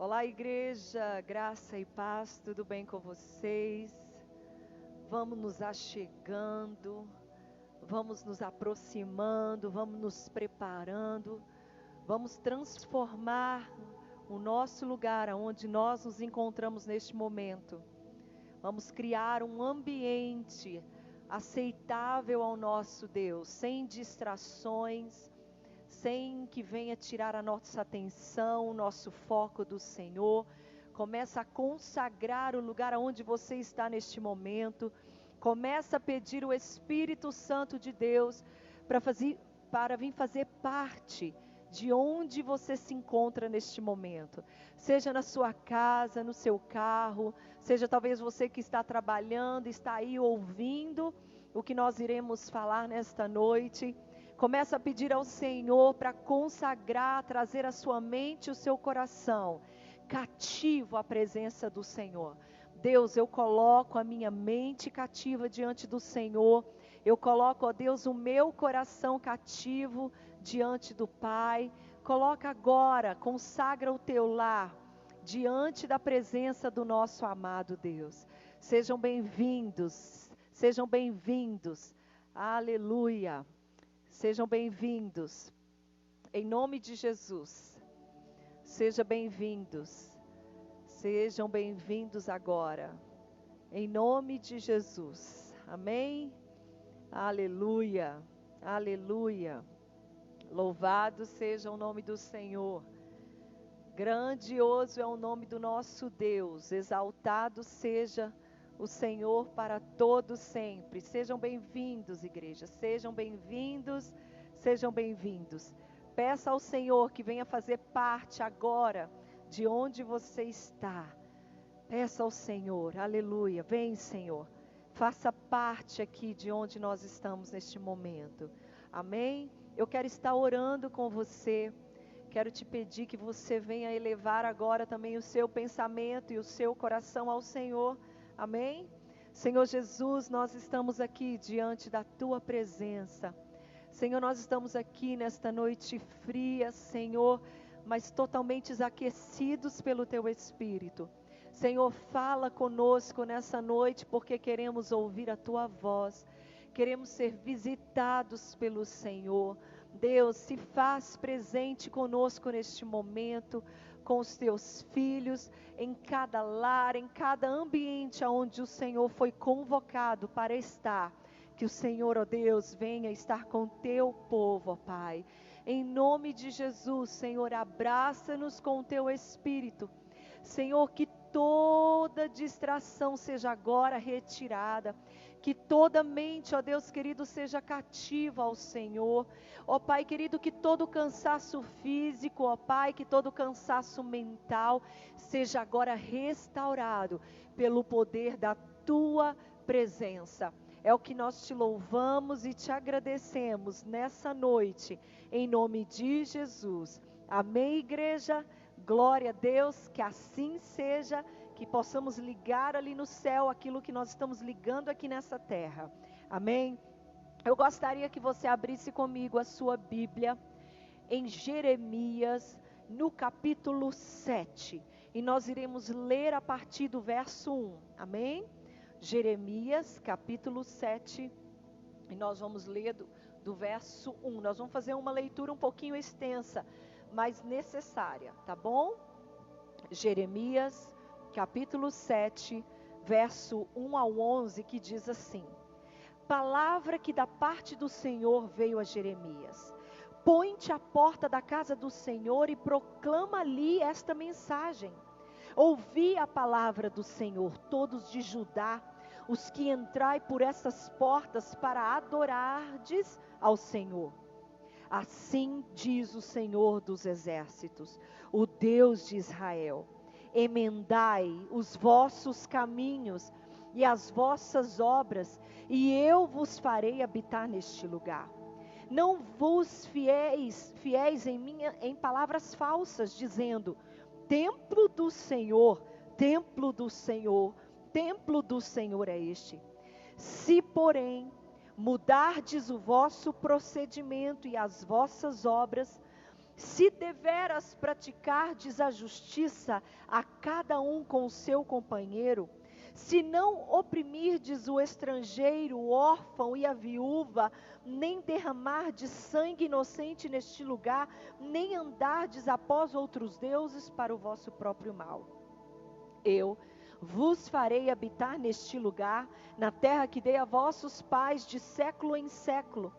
Olá, igreja, graça e paz, tudo bem com vocês? Vamos nos achegando, vamos nos aproximando, vamos nos preparando, vamos transformar o nosso lugar onde nós nos encontramos neste momento. Vamos criar um ambiente aceitável ao nosso Deus, sem distrações, sem que venha tirar a nossa atenção, o nosso foco do Senhor. Começa a consagrar o lugar onde você está neste momento. Começa a pedir o Espírito Santo de Deus para vir fazer parte de onde você se encontra neste momento. Seja na sua casa, no seu carro, seja talvez você que está trabalhando, está aí ouvindo o que nós iremos falar nesta noite. Começa a pedir ao Senhor para consagrar, trazer a sua mente e o seu coração cativo à presença do Senhor. Deus, eu coloco a minha mente cativa diante do Senhor. Eu coloco, ó Deus, o meu coração cativo diante do Pai. Coloca agora, consagra o teu lar diante da presença do nosso amado Deus. Sejam bem-vindos, sejam bem-vindos. Aleluia. Sejam bem-vindos, em nome de Jesus. Sejam bem-vindos agora, em nome de Jesus. Amém? Aleluia, aleluia. Louvado seja o nome do Senhor. Grandioso é o nome do nosso Deus. Exaltado seja o Senhor para todos sempre. Sejam bem-vindos, igreja. Sejam bem-vindos, sejam bem-vindos. Peça ao Senhor que venha fazer parte agora de onde você está. Peça ao Senhor, aleluia. Vem, Senhor. Faça parte aqui de onde nós estamos neste momento. Amém? Eu quero estar orando com você. Quero te pedir que você venha elevar agora também o seu pensamento e o seu coração ao Senhor. Amém? Senhor Jesus, nós estamos aqui diante da Tua presença. Senhor, nós estamos aqui nesta noite fria, Senhor, mas totalmente aquecidos pelo Teu Espírito. Senhor, fala conosco nessa noite, porque queremos ouvir a Tua voz. Queremos ser visitados pelo Senhor. Deus, se faz presente conosco neste momento, com os teus filhos, em cada lar, em cada ambiente onde o Senhor foi convocado para estar. Que o Senhor, ó Deus, venha estar com o teu povo, ó Pai. Em nome de Jesus, Senhor, abraça-nos com o teu Espírito. Senhor, que toda distração seja agora retirada. Que toda mente, ó Deus querido, seja cativa ao Senhor. Ó Pai querido, que todo cansaço físico, ó Pai, que todo cansaço mental seja agora restaurado pelo poder da Tua presença. É o que nós te louvamos e te agradecemos nessa noite, em nome de Jesus. Amém, igreja? Glória a Deus, que assim seja. Que possamos ligar ali no céu aquilo que nós estamos ligando aqui nessa terra. Amém? Eu gostaria que você abrisse comigo a sua Bíblia em Jeremias, no capítulo 7. E nós iremos ler a partir do verso 1. Amém? Jeremias, capítulo 7. E nós vamos ler do verso 1. Nós vamos fazer uma leitura um pouquinho extensa, mas necessária, tá bom? Jeremias, capítulo 7, verso 1 ao 11, que diz assim: Palavra que da parte do Senhor veio a Jeremias. Põe-te à porta da casa do Senhor e proclama ali esta mensagem. Ouvi a palavra do Senhor, todos de Judá, os que entrai por essas portas para adorardes ao Senhor. Assim diz o Senhor dos exércitos, o Deus de Israel: emendai os vossos caminhos e as vossas obras, e eu vos farei habitar neste lugar. Não vos fiéis em palavras falsas, dizendo: templo do Senhor, templo do Senhor, templo do Senhor é este. Se, porém, mudardes o vosso procedimento e as vossas obras, Se deveras praticardes a justiça a cada um com o seu companheiro, se não oprimirdes o estrangeiro, o órfão e a viúva, nem derramardes sangue inocente neste lugar, nem andardes após outros deuses para o vosso próprio mal. Eu vos farei habitar neste lugar, na terra que dei a vossos pais de século em século.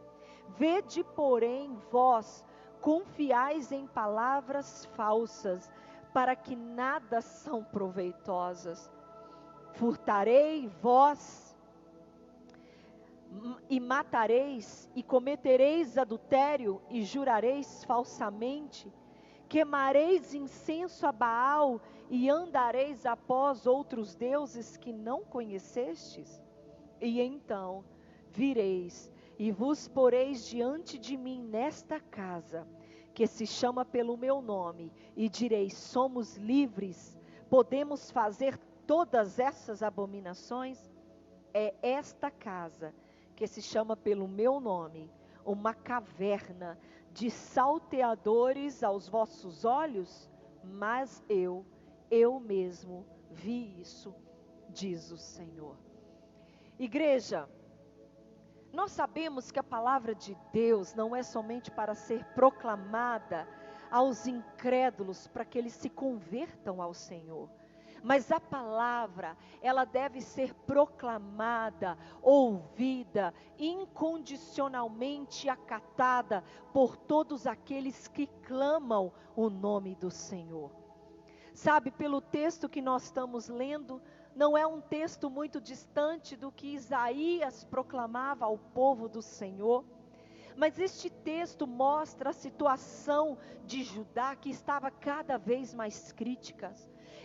Vede, porém, vós confiais em palavras falsas, para que nada são proveitosas. Furtarei vós, e matareis, e cometereis adultério, e jurareis falsamente. Queimareis incenso a Baal, e andareis após outros deuses que não conhecestes? E então vireis, e vos poreis diante de mim nesta casa, que se chama pelo meu nome, e direis: somos livres, podemos fazer todas essas abominações? É esta casa, que se chama pelo meu nome, uma caverna de salteadores aos vossos olhos? Mas eu mesmo vi isso, diz o Senhor. Igreja, nós sabemos que a palavra de Deus não é somente para ser proclamada aos incrédulos, para que eles se convertam ao Senhor. Mas a palavra, ela deve ser proclamada, ouvida, incondicionalmente acatada por todos aqueles que clamam o nome do Senhor. Sabe, pelo texto que nós estamos lendo, não é um texto muito distante do que Isaías proclamava ao povo do Senhor. Mas este texto mostra a situação de Judá, que estava cada vez mais crítica.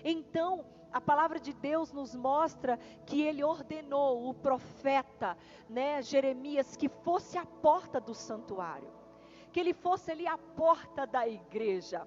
Então, a palavra de Deus nos mostra que ele ordenou o profeta, Jeremias, que fosse à porta do santuário, que ele fosse ali à porta da igreja,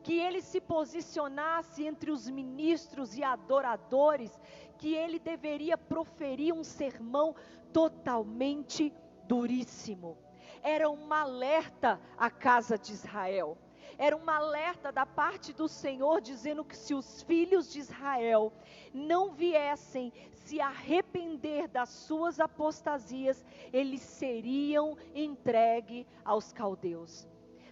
que ele se posicionasse entre os ministros e adoradores, que ele deveria proferir um sermão totalmente duríssimo. Era um alerta à casa de Israel. Era um alerta da parte do Senhor, dizendo que se os filhos de Israel não viessem se arrepender das suas apostasias, eles seriam entregues aos caldeus.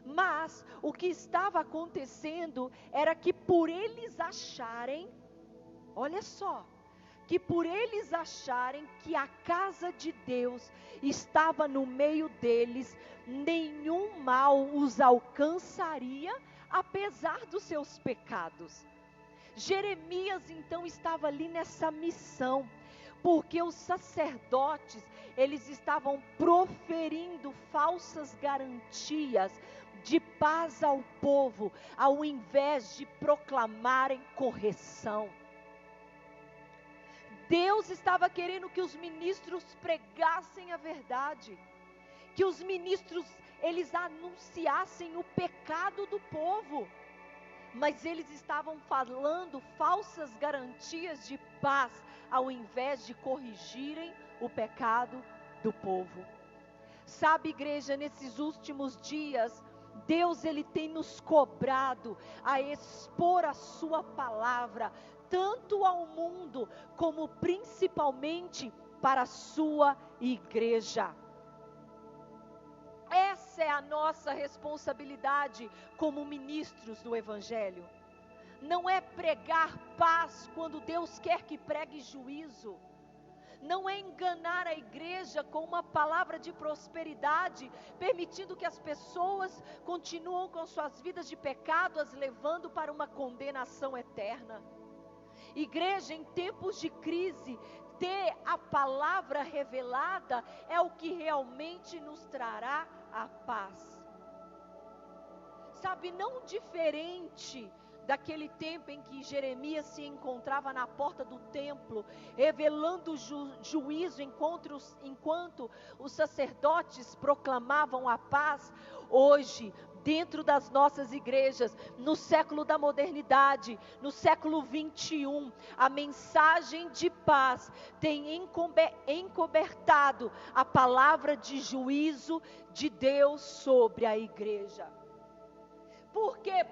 Mas o que estava acontecendo era que por eles acharem, olha só, que por eles acharem que a casa de Deus estava no meio deles, nenhum mal os alcançaria, apesar dos seus pecados. Jeremias então estava ali nessa missão, porque os sacerdotes, eles estavam proferindo falsas garantias de paz ao povo, ao invés de proclamarem correção. Deus estava querendo que os ministros pregassem a verdade, que os ministros, eles anunciassem o pecado do povo, mas eles estavam falando falsas garantias de paz, ao invés de corrigirem o pecado do povo. Sabe, igreja, nesses últimos dias, Deus, ele tem nos cobrado a expor a sua palavra, tanto ao mundo, como principalmente para a sua igreja. Essa é a nossa responsabilidade como ministros do Evangelho. Não é pregar paz quando Deus quer que pregue juízo. Não é enganar a igreja com uma palavra de prosperidade, permitindo que as pessoas continuem com suas vidas de pecado, as levando para uma condenação eterna. Igreja, em tempos de crise, ter a palavra revelada é o que realmente nos trará a paz. Sabe, não diferente daquele tempo em que Jeremias se encontrava na porta do templo, revelando juízo enquanto os sacerdotes proclamavam a paz. Hoje, dentro das nossas igrejas, no século da modernidade, no século 21, a mensagem de paz tem encobertado a palavra de juízo de Deus sobre a igreja.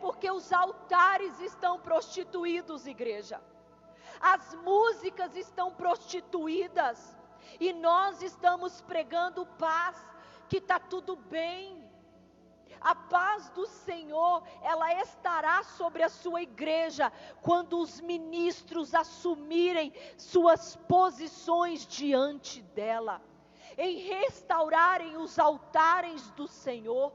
Porque os altares estão prostituídos, igreja. As músicas estão prostituídas. E nós estamos pregando paz, que está tudo bem. A paz do Senhor, ela estará sobre a sua igreja, quando os ministros assumirem suas posições diante dela, em restaurarem os altares do Senhor.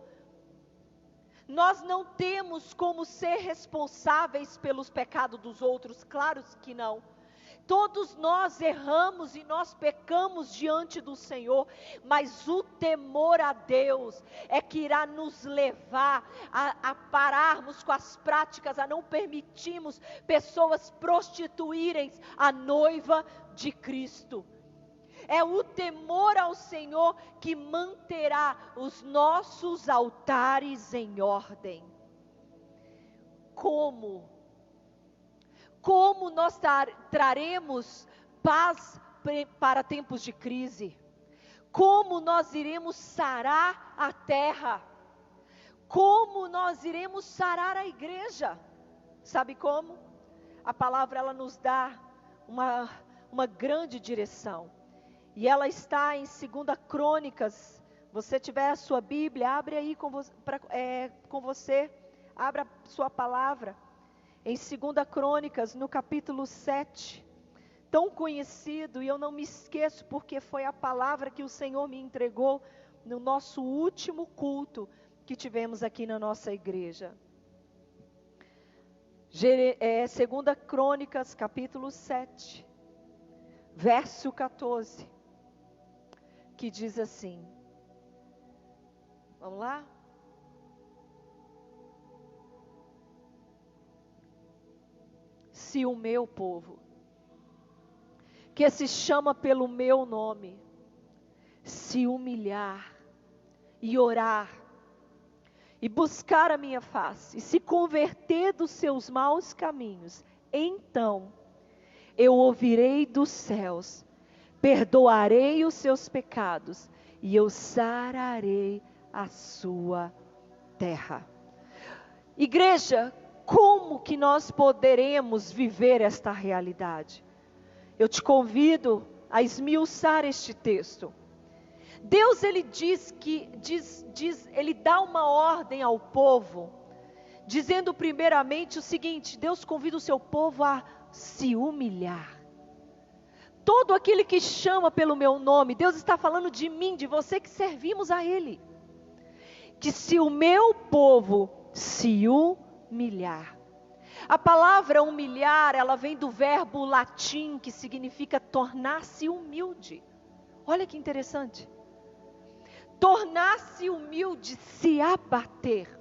Nós não temos como ser responsáveis pelos pecados dos outros, claro que não. Todos nós erramos e nós pecamos diante do Senhor, mas o temor a Deus é que irá nos levar a pararmos com as práticas, a não permitirmos pessoas prostituírem a noiva de Cristo. É o temor ao Senhor que manterá os nossos altares em ordem. Como nós traremos paz para tempos de crise? Como nós iremos sarar a terra? Como nós iremos sarar a igreja? Sabe como? A palavra ela nos dá uma grande direção. E ela está em 2 Crônicas. Você tiver a sua Bíblia, abre aí com você. Abra a sua palavra. Em 2 Crônicas, no capítulo 7. Tão conhecido, e eu não me esqueço, porque foi a palavra que o Senhor me entregou no nosso último culto que tivemos aqui na nossa igreja. 2 Crônicas, capítulo 7, verso 14, que diz assim. Vamos lá? Se o meu povo, que se chama pelo meu nome, se humilhar e orar, e buscar a minha face, e se converter dos seus maus caminhos, então eu ouvirei dos céus, perdoarei os seus pecados, e eu sararei a sua terra. Igreja, como que nós poderemos viver esta realidade? Eu te convido a esmiuçar este texto. Deus, ele ele dá uma ordem ao povo, dizendo primeiramente o seguinte: Deus convida o seu povo a se humilhar. Todo aquele que chama pelo meu nome, Deus está falando de mim, de você que servimos a Ele. Que se o meu povo se humilhar. A palavra humilhar, ela vem do verbo latim que significa tornar-se humilde. Olha que interessante. Tornar-se humilde, se abater.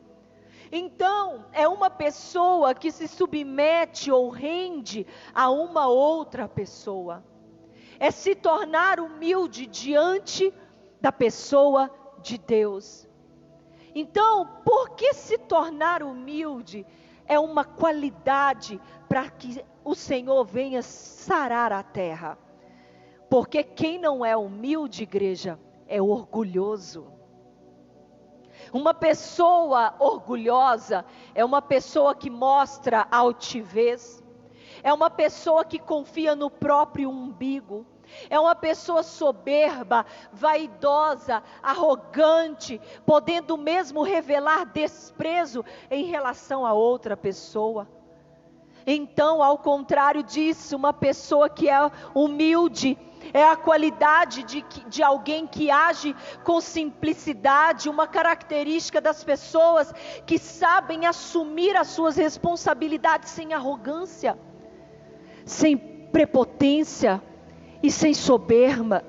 Então, é uma pessoa que se submete ou rende a uma outra pessoa. É se tornar humilde diante da pessoa de Deus. Então, por que se tornar humilde? É uma qualidade para que o Senhor venha sarar a terra. Porque quem não é humilde, igreja, é orgulhoso. Uma pessoa orgulhosa é uma pessoa que mostra altivez. É uma pessoa que confia no próprio umbigo. É uma pessoa soberba, vaidosa, arrogante, podendo mesmo revelar desprezo em relação a outra pessoa. Então, ao contrário disso, uma pessoa que é humilde, é a qualidade de alguém que age com simplicidade, uma característica das pessoas que sabem assumir as suas responsabilidades sem arrogância, sem prepotência e sem soberba.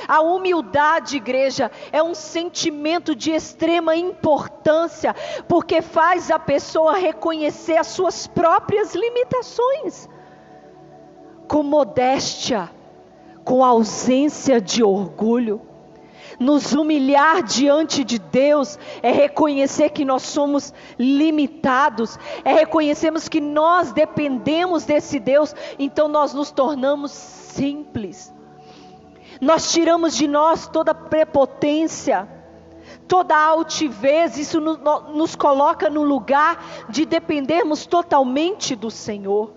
A humildade, igreja, é um sentimento de extrema importância, porque faz a pessoa reconhecer as suas próprias limitações, com modéstia, com ausência de orgulho. Nos humilhar diante de Deus é reconhecer que nós somos limitados, é reconhecermos que nós dependemos desse Deus, então nós nos tornamos simples. Nós tiramos de nós toda prepotência, toda altivez, isso nos coloca no lugar de dependermos totalmente do Senhor.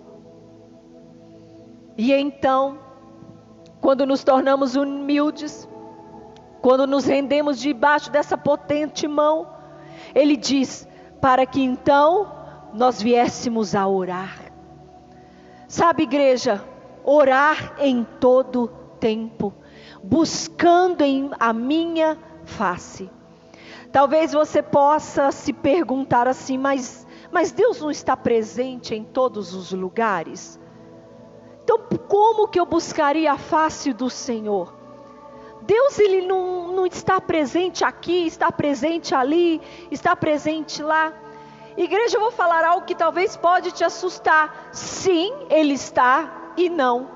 E então, quando nos tornamos humildes, quando nos rendemos debaixo dessa potente mão, Ele diz, para que então nós viéssemos a orar. Sabe, igreja, orar em todo tempo, buscando a minha face. Talvez você possa se perguntar assim, mas Deus não está presente em todos os lugares? Então como que eu buscaria a face do Senhor? Deus, Ele não está presente aqui, está presente ali, está presente lá. Igreja, eu vou falar algo que talvez pode te assustar. Sim, Ele está e não.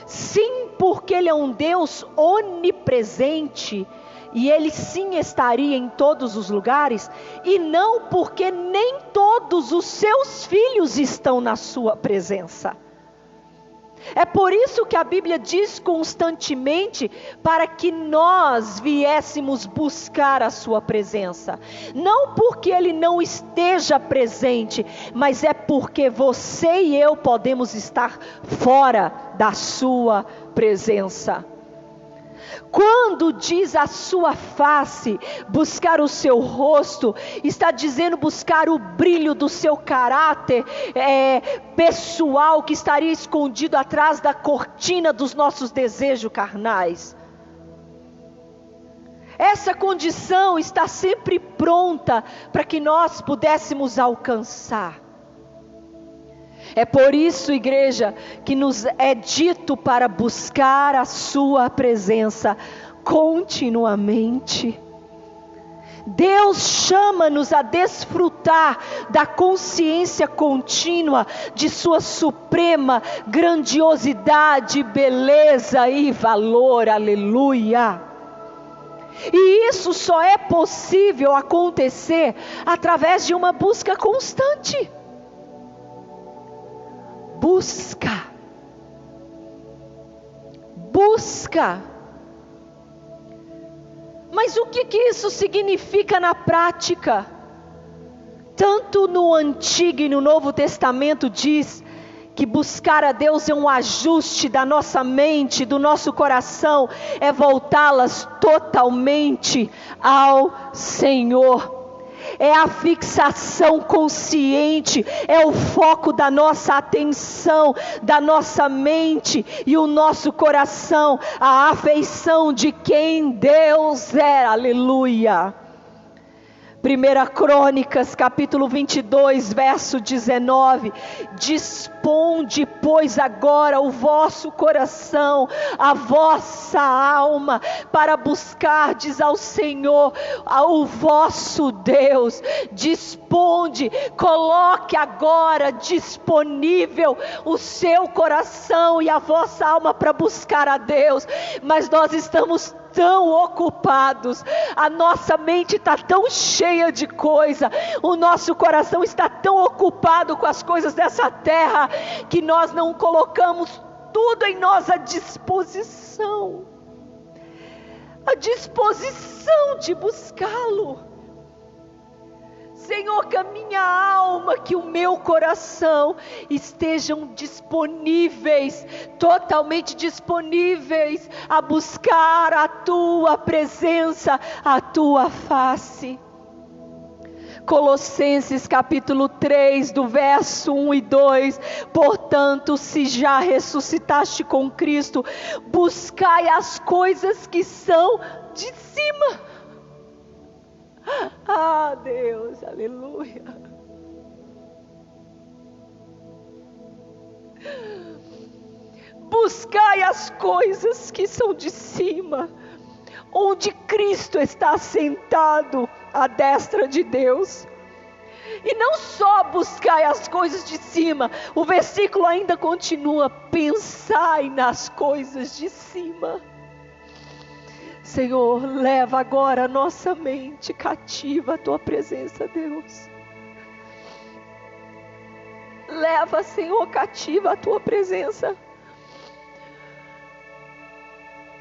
Sim, porque Ele é um Deus onipresente e Ele sim estaria em todos os lugares. E não porque nem todos os seus filhos estão na sua presença. É por isso que a Bíblia diz constantemente para que nós viéssemos buscar a sua presença. Não porque Ele não esteja presente, mas é porque você e eu podemos estar fora da sua presença. Quando diz a sua face, buscar o seu rosto, está dizendo buscar o brilho do seu caráter pessoal, que estaria escondido atrás da cortina dos nossos desejos carnais. Essa condição está sempre pronta para que nós pudéssemos alcançar. É por isso, igreja, que nos é dito para buscar a sua presença continuamente. Deus chama-nos a desfrutar da consciência contínua de sua suprema grandiosidade, beleza e valor. Aleluia! E isso só é possível acontecer através de uma busca constante. Busca. Mas o que isso significa na prática? Tanto no Antigo e no Novo Testamento diz que buscar a Deus é um ajuste da nossa mente, do nosso coração, é voltá-las totalmente ao Senhor. É a fixação consciente, é o foco da nossa atenção, da nossa mente e o nosso coração, a afeição de quem Deus é, aleluia. 1 Crônicas, capítulo 22, verso 19, disponde, pois, agora o vosso coração, a vossa alma, para buscardes ao Senhor, ao vosso Deus. Disponde, coloque agora disponível o seu coração e a vossa alma para buscar a Deus. Mas nós estamos tão ocupados, a nossa mente está tão cheia de coisa, o nosso coração está tão ocupado com as coisas dessa terra, que nós não colocamos tudo em nossa disposição, a disposição de buscá-lo. Senhor, que a minha alma, que o meu coração estejam disponíveis, totalmente disponíveis a buscar a tua presença, a tua face. Colossenses capítulo 3, do verso 1 e 2, portanto, se já ressuscitaste com Cristo, buscai as coisas que são de cima. Ah, Deus, aleluia. Buscai as coisas que são de cima, onde Cristo está sentado à destra de Deus. E não só buscai as coisas de cima, o versículo ainda continua: pensai nas coisas de cima. Senhor, leva agora a nossa mente cativa à tua presença, Deus. Leva, Senhor, cativa a tua presença.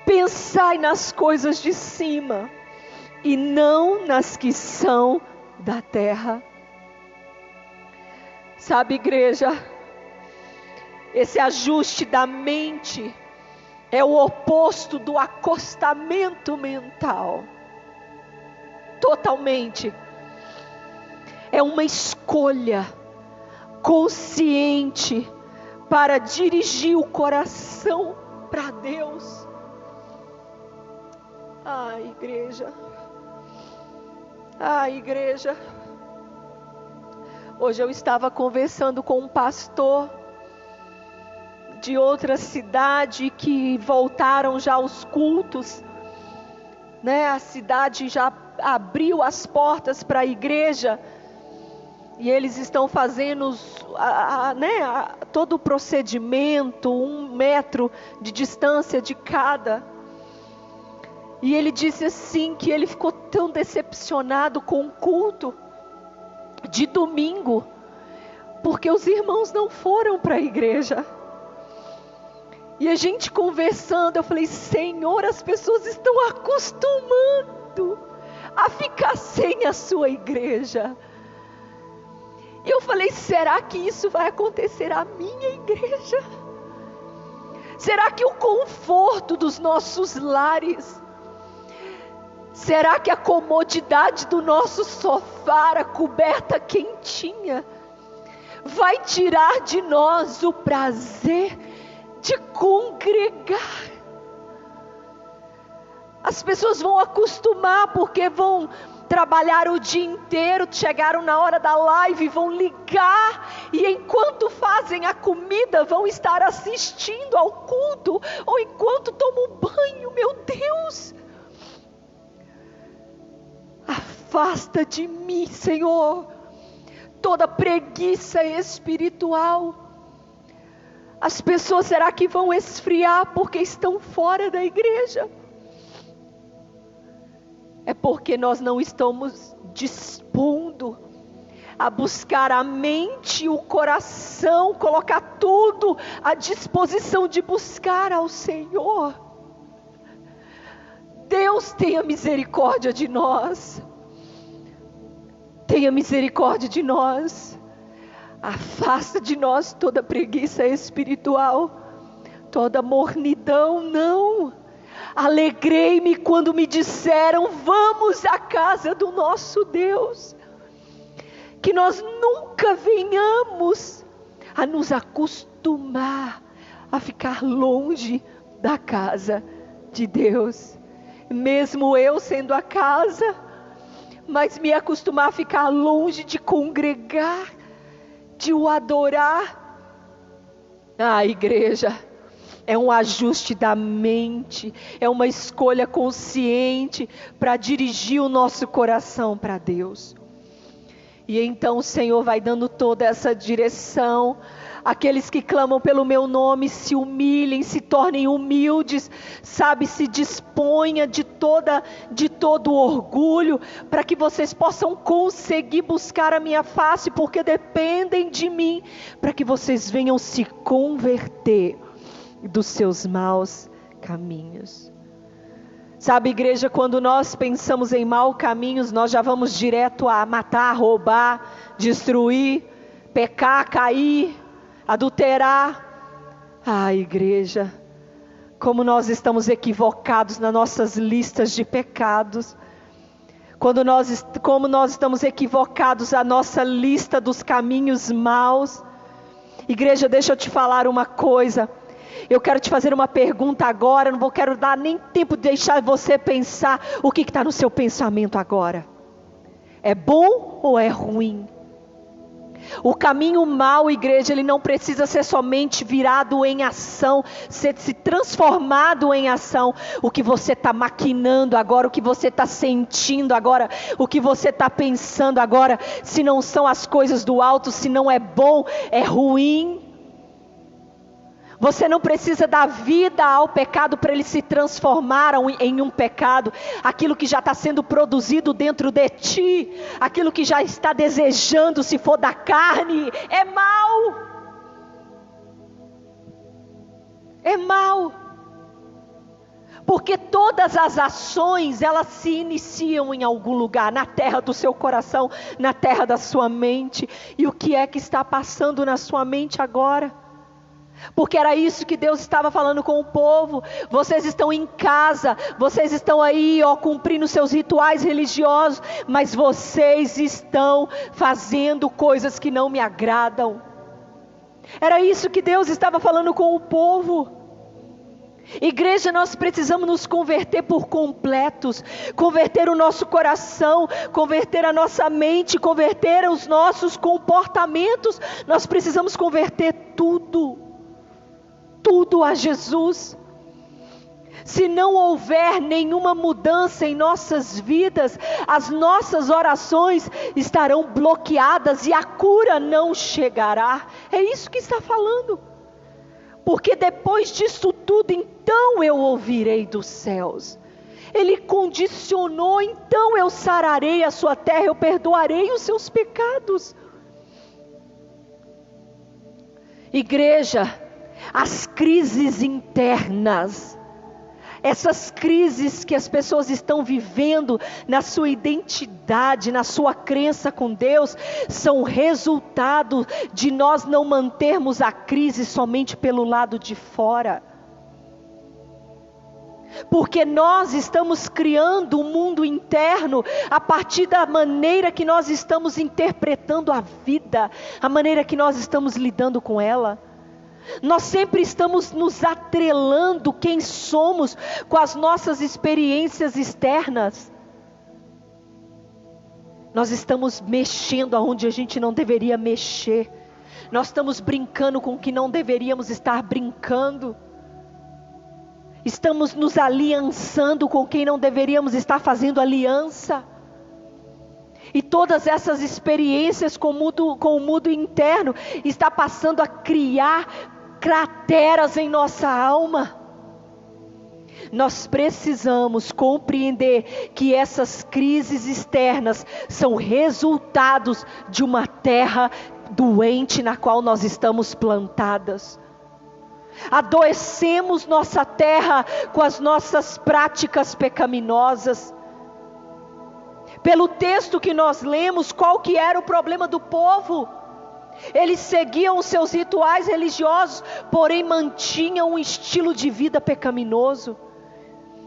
Pensai nas coisas de cima e não nas que são da terra. Sabe, igreja, esse ajuste da mente é o oposto do acostamento mental. Totalmente. É uma escolha consciente para dirigir o coração para Deus. Igreja. Igreja. Hoje eu estava conversando com um pastor de outra cidade que voltaram já aos cultos, né? A cidade já abriu as portas para a igreja e eles estão fazendo todo o procedimento, 1 metro de distância de cada. E ele disse assim que ele ficou tão decepcionado com o culto de domingo, porque os irmãos não foram para a igreja. E a gente conversando, eu falei: Senhor, as pessoas estão acostumando a ficar sem a sua igreja. E eu falei: será que isso vai acontecer à minha igreja? Será que o conforto dos nossos lares, será que a comodidade do nosso sofá, a coberta quentinha, vai tirar de nós o prazer de congregar? As pessoas vão acostumar porque vão trabalhar o dia inteiro, chegaram na hora da live, vão ligar e enquanto fazem a comida vão estar assistindo ao culto ou enquanto tomam banho. Meu Deus, afasta de mim, Senhor, toda preguiça espiritual. As pessoas, será que vão esfriar porque estão fora da igreja? É porque nós não estamos dispondo a buscar a mente e o coração, colocar tudo à disposição de buscar ao Senhor. Deus tenha misericórdia de nós. Tenha misericórdia de nós. Afasta de nós toda preguiça espiritual, toda mornidão. Não. Alegrei-me quando me disseram: vamos à casa do nosso Deus. Que nós nunca venhamos a nos acostumar a ficar longe da casa de Deus. Mesmo eu sendo a casa, mas me acostumar a ficar longe de congregar, de o adorar. Igreja, é um ajuste da mente, é uma escolha consciente para dirigir o nosso coração para Deus. E então o Senhor vai dando toda essa direção. Aqueles que clamam pelo meu nome se humilhem, se tornem humildes, sabe, se disponha de todo o orgulho, para que vocês possam conseguir buscar a minha face, porque dependem de mim, para que vocês venham se converter dos seus maus caminhos. Sabe, igreja, quando nós pensamos em maus caminhos, nós já vamos direto a matar, roubar, destruir, pecar, cair, adulterar. Igreja, como nós estamos equivocados nas nossas listas de pecados. Como nós estamos equivocados a nossa lista dos caminhos maus. Igreja, deixa eu te falar uma coisa. Eu quero te fazer uma pergunta agora. Não quero dar nem tempo de deixar você pensar o que está no seu pensamento agora. É bom ou é ruim? O caminho mau, igreja, ele não precisa ser somente virado em ação, ser se transformado em ação. O que você está maquinando agora, o que você está sentindo agora, o que você está pensando agora, se não são as coisas do alto, se não é bom, é ruim. Você não precisa dar vida ao pecado para ele se transformar em um pecado. Aquilo que já está sendo produzido dentro de ti, aquilo que já está desejando, se for da carne, é mal. É mal. Porque todas as ações, elas se iniciam em algum lugar, na terra do seu coração, na terra da sua mente. E o que é que está passando na sua mente agora? Porque era isso que Deus estava falando com o povo. Vocês estão em casa, vocês estão aí, cumprindo seus rituais religiosos, mas vocês estão fazendo coisas que não me agradam. Era isso que Deus estava falando com o povo. Igreja, nós precisamos nos converter por completos, converter o nosso coração, converter a nossa mente, converter os nossos comportamentos. Nós precisamos converter tudo a Jesus. Se não houver nenhuma mudança em nossas vidas, as nossas orações estarão bloqueadas e a cura não chegará. É isso que está falando. Porque depois disso tudo, então eu ouvirei dos céus. Ele condicionou, então eu sararei a sua terra, eu perdoarei os seus pecados. Igreja, as crises internas, essas crises que as pessoas estão vivendo na sua identidade, na sua crença com Deus, são resultado de nós não mantermos a crise somente pelo lado de fora. Porque nós estamos criando um mundo interno a partir da maneira que nós estamos interpretando a vida, a maneira que nós estamos lidando com ela. Nós sempre estamos nos atrelando quem somos com as nossas experiências externas. Nós estamos mexendo aonde a gente não deveria mexer. Nós estamos brincando com o que não deveríamos estar brincando. Estamos nos aliançando com quem não deveríamos estar fazendo aliança. E todas essas experiências com o mundo interno está passando a criar crateras em nossa alma. Nós precisamos compreender que essas crises externas são resultados de uma terra doente na qual nós estamos plantadas. Adoecemos nossa terra com as nossas práticas pecaminosas. Pelo texto que nós lemos, qual que era o problema do povo? Eles seguiam os seus rituais religiosos, porém mantinham um estilo de vida pecaminoso.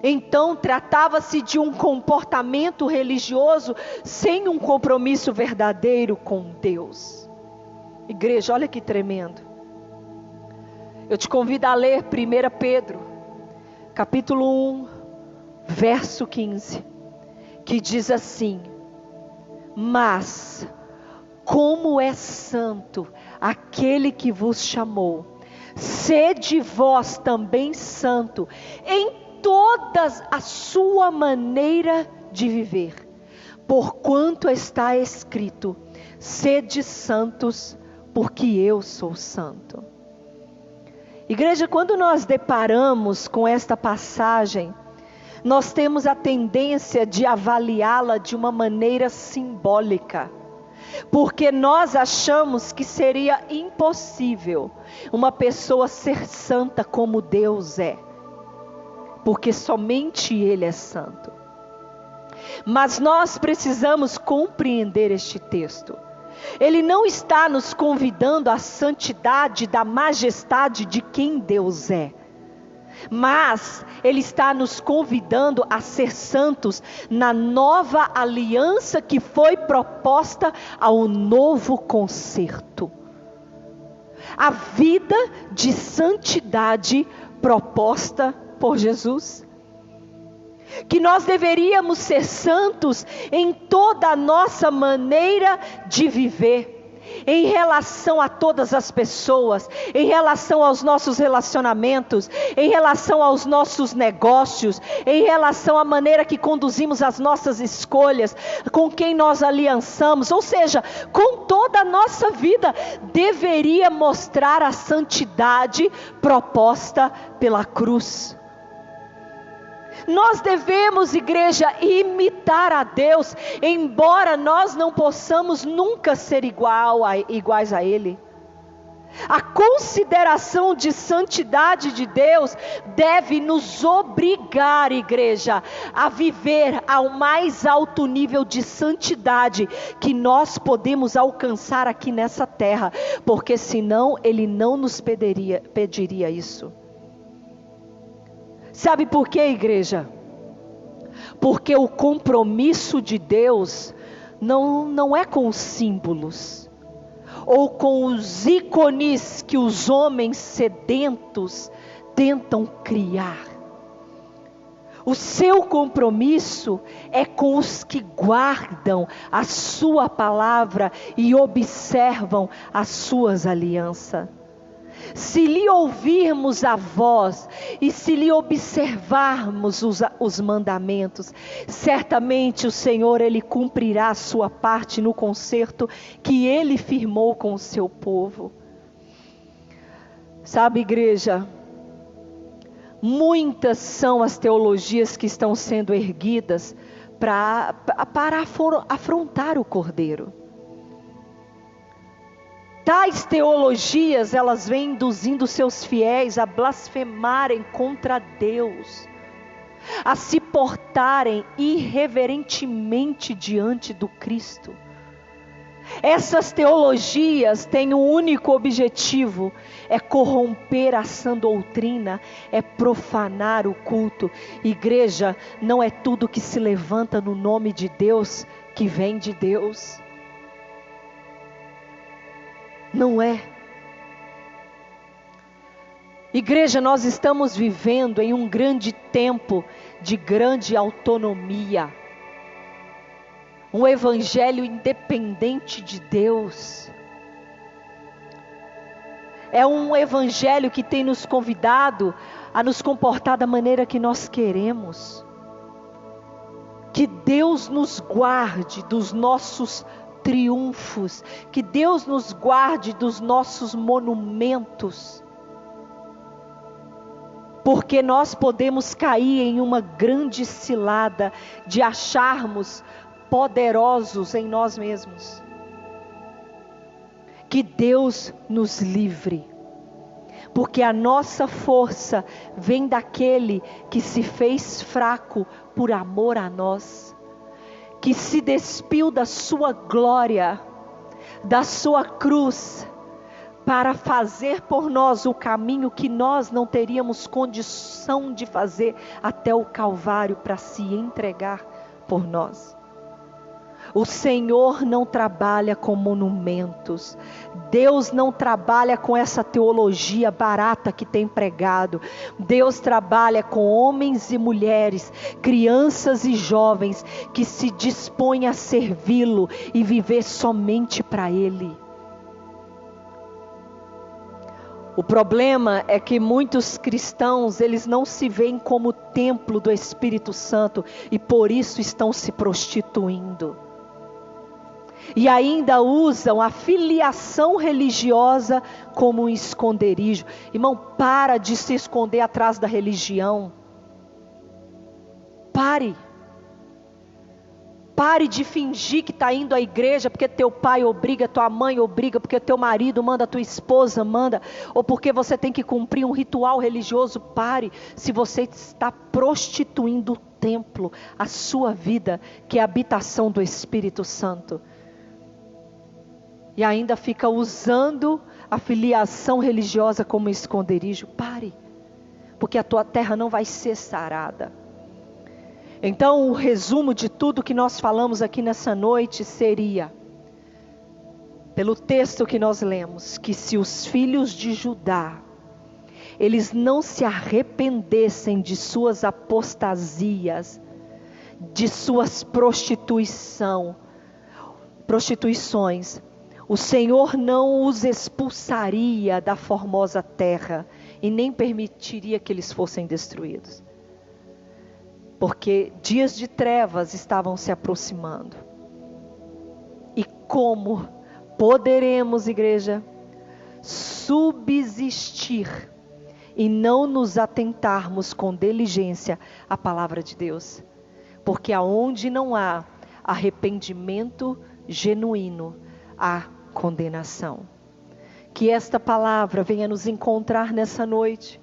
Então tratava-se de um comportamento religioso sem um compromisso verdadeiro com Deus. Igreja, olha que tremendo. Eu te convido a ler 1 Pedro, capítulo 1, verso 15, que diz assim: mas como é santo aquele que vos chamou, sede vós também santo em toda a sua maneira de viver, porquanto está escrito: sede santos, porque eu sou santo. Igreja, quando nós deparamos com esta passagem, nós temos a tendência de avaliá-la de uma maneira simbólica. Porque nós achamos que seria impossível uma pessoa ser santa como Deus é. Porque somente Ele é santo. Mas nós precisamos compreender este texto. Ele não está nos convidando à santidade da majestade de quem Deus é. Mas Ele está nos convidando a ser santos na nova aliança que foi proposta ao novo concerto. A vida de santidade proposta por Jesus. Que nós deveríamos ser santos em toda a nossa maneira de viver. Em relação a todas as pessoas, em relação aos nossos relacionamentos, em relação aos nossos negócios, em relação à maneira que conduzimos as nossas escolhas, com quem nós aliançamos, ou seja, com toda a nossa vida, deveria mostrar a santidade proposta pela cruz. Nós devemos, igreja, imitar a Deus, embora nós não possamos nunca ser iguais a Ele. A consideração de santidade de Deus deve nos obrigar, igreja, a viver ao mais alto nível de santidade que nós podemos alcançar aqui nessa terra, porque senão Ele não nos pediria isso. Sabe por quê, igreja? Porque o compromisso de Deus não é com os símbolos, ou com os ícones que os homens sedentos tentam criar. O seu compromisso é com os que guardam a sua palavra e observam as suas alianças. Se lhe ouvirmos a voz e se lhe observarmos os mandamentos, certamente o Senhor, Ele cumprirá a sua parte no concerto que Ele firmou com o seu povo. Sabe, igreja, muitas são as teologias que estão sendo erguidas para afrontar o Cordeiro. Tais teologias, elas vêm induzindo seus fiéis a blasfemarem contra Deus, a se portarem irreverentemente diante do Cristo. Essas teologias têm um único objetivo: é corromper a sã doutrina, é profanar o culto. Igreja, não é tudo que se levanta no nome de Deus que vem de Deus. Não é. Igreja, nós estamos vivendo em um grande tempo de grande autonomia. Um evangelho independente de Deus. É um evangelho que tem nos convidado a nos comportar da maneira que nós queremos. Que Deus nos guarde dos nossos triunfos, que Deus nos guarde dos nossos monumentos, porque nós podemos cair em uma grande cilada de acharmos poderosos em nós mesmos. Que Deus nos livre, porque a nossa força vem daquele que se fez fraco por amor a nós, que se despiu da sua glória, da sua cruz, para fazer por nós o caminho que nós não teríamos condição de fazer até o Calvário, para se entregar por nós. O Senhor não trabalha com monumentos. Deus não trabalha com essa teologia barata que tem pregado. Deus trabalha com homens e mulheres, crianças e jovens, que se dispõem a servi-lo e viver somente para Ele. O problema é que muitos cristãos, eles não se veem como templo do Espírito Santo e por isso estão se prostituindo. E ainda usam a filiação religiosa como um esconderijo. Irmão, para de se esconder atrás da religião. Pare de fingir que está indo à igreja porque teu pai obriga, tua mãe obriga, porque teu marido manda, tua esposa manda, ou porque você tem que cumprir um ritual religioso. Pare, se você está prostituindo o templo, a sua vida, que é a habitação do Espírito Santo. E ainda fica usando a filiação religiosa como esconderijo. Pare, porque a tua terra não vai ser sarada. Então, o resumo de tudo que nós falamos aqui nessa noite seria, pelo texto que nós lemos, que se os filhos de Judá, eles não se arrependessem de suas apostasias, de suas prostituições, o Senhor não os expulsaria da formosa terra e nem permitiria que eles fossem destruídos. Porque dias de trevas estavam se aproximando. E como poderemos, igreja, subsistir e não nos atentarmos com diligência à palavra de Deus? Porque aonde não há arrependimento genuíno, há condenação. Que esta palavra venha nos encontrar nessa noite,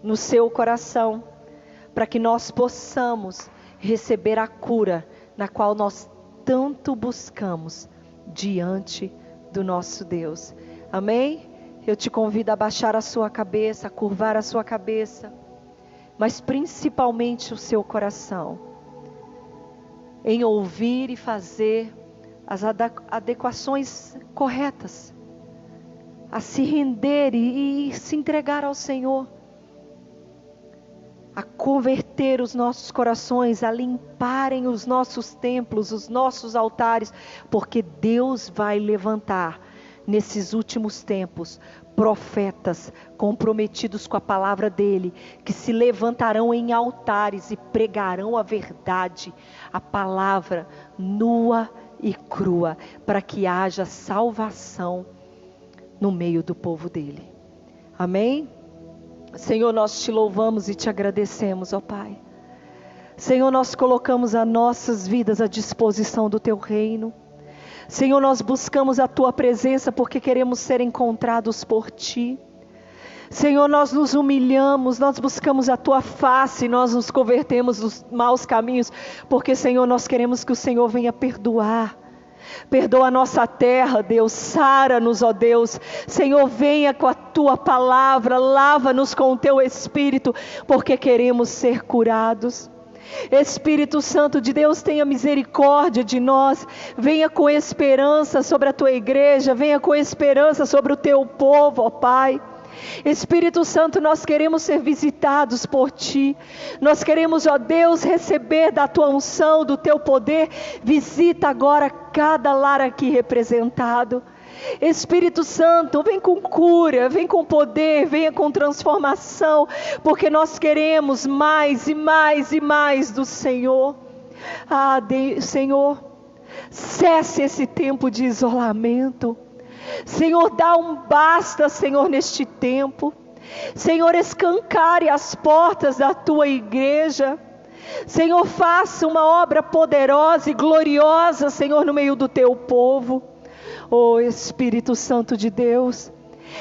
no seu coração, para que nós possamos receber a cura na qual nós tanto buscamos diante do nosso Deus. Amém? Eu te convido a baixar a sua cabeça, a curvar a sua cabeça, mas principalmente o seu coração, em ouvir e fazer as adequações corretas, a se render e se entregar ao Senhor, a converter os nossos corações, a limparem os nossos templos, os nossos altares, porque Deus vai levantar nesses últimos tempos profetas comprometidos com a palavra dele, que se levantarão em altares e pregarão a verdade, a palavra nua e crua, para que haja salvação no meio do povo dele. Amém? Senhor, nós te louvamos e te agradecemos, ó Pai. Senhor, nós colocamos as nossas vidas à disposição do teu reino. Senhor, nós buscamos a tua presença porque queremos ser encontrados por ti. Senhor, nós nos humilhamos, nós buscamos a tua face, nós nos convertemos dos maus caminhos, porque, Senhor, nós queremos que o Senhor venha perdoar. Perdoa a nossa terra, Deus, sara-nos, ó Deus. Senhor, venha com a tua palavra, lava-nos com o teu Espírito, porque queremos ser curados. Espírito Santo de Deus, tenha misericórdia de nós, venha com esperança sobre a tua igreja, venha com esperança sobre o teu povo, ó Pai. Espírito Santo, nós queremos ser visitados por ti, nós queremos, ó Deus, receber da tua unção, do teu poder. Visita agora cada lar aqui representado. Espírito Santo, vem com cura, vem com poder, venha com transformação, porque nós queremos mais e mais e mais do Senhor. Senhor, cesse esse tempo de isolamento. Senhor, dá um basta, Senhor, neste tempo. Senhor, escancare as portas da tua igreja. Senhor, faça uma obra poderosa e gloriosa, Senhor, no meio do teu povo. Oh Espírito Santo de Deus,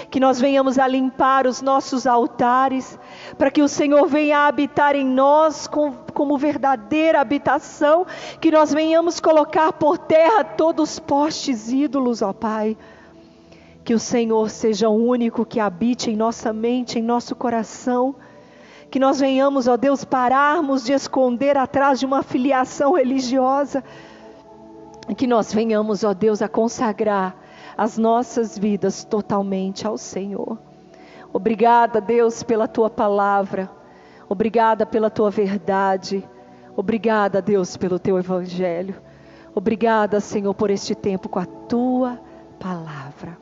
que nós venhamos a limpar os nossos altares, para que o Senhor venha habitar em nós como verdadeira habitação, que nós venhamos colocar por terra todos os postes ídolos, ó Pai. Que o Senhor seja o único que habite em nossa mente, em nosso coração. Que nós venhamos, ó Deus, pararmos de esconder atrás de uma filiação religiosa. Que nós venhamos, ó Deus, a consagrar as nossas vidas totalmente ao Senhor. Obrigada, Deus, pela tua palavra. Obrigada pela tua verdade. Obrigada, Deus, pelo teu evangelho. Obrigada, Senhor, por este tempo com a tua palavra.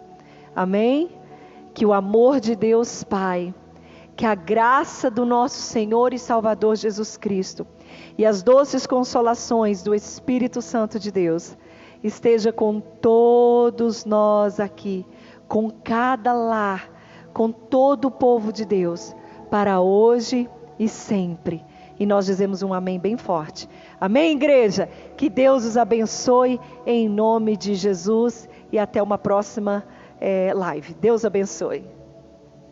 Amém? Que o amor de Deus Pai, que a graça do nosso Senhor e Salvador Jesus Cristo e as doces consolações do Espírito Santo de Deus esteja com todos nós aqui, com cada lar, com todo o povo de Deus, para hoje e sempre. E nós dizemos um amém bem forte. Amém, igreja? Que Deus os abençoe em nome de Jesus e até uma próxima live. Deus abençoe.